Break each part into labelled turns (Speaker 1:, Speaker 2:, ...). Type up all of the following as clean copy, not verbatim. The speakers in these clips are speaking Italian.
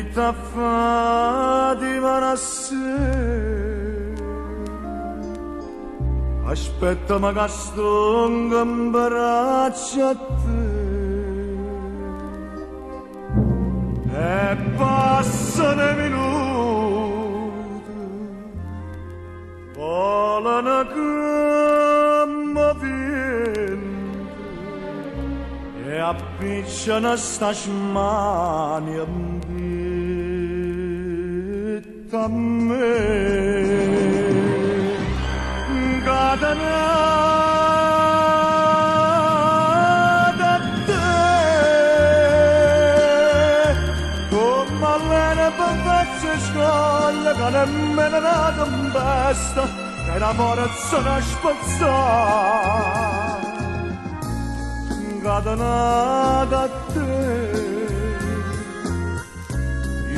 Speaker 1: niente fa di manasse aspetta ma che sto in braccio a te e passano i minuti volano come vento e appicciano sta smania a me catenata a te come allena pezzi scolla che nemmeno la tempesta e la forza da spazzare catenata a te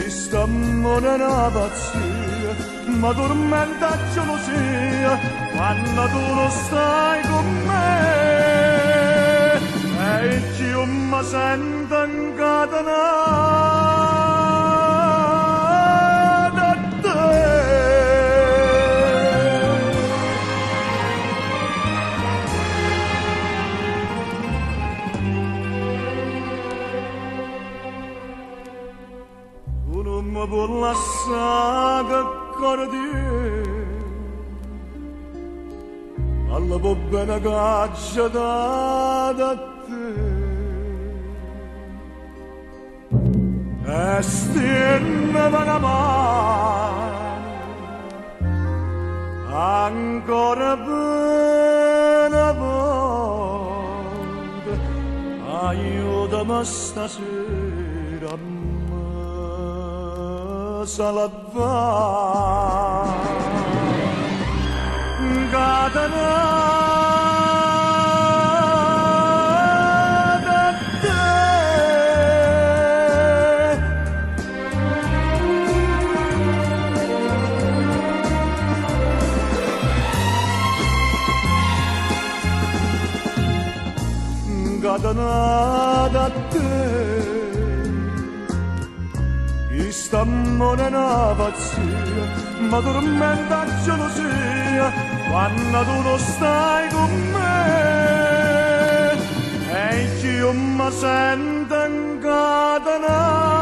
Speaker 1: stiamo nella pazzia ma tormenta gelosia quando tu non stai con me e io mi sento incatenata a te. Tu non mi puoi lasciare cordi alla può bene caccia da te e stienne una mano ancora per una volta aiutami stasera a me salvare catenata a te. Catenata a te stiamo nella pazzia ma tormenta gelosia quando tu non stai con me e io mi sento incatenato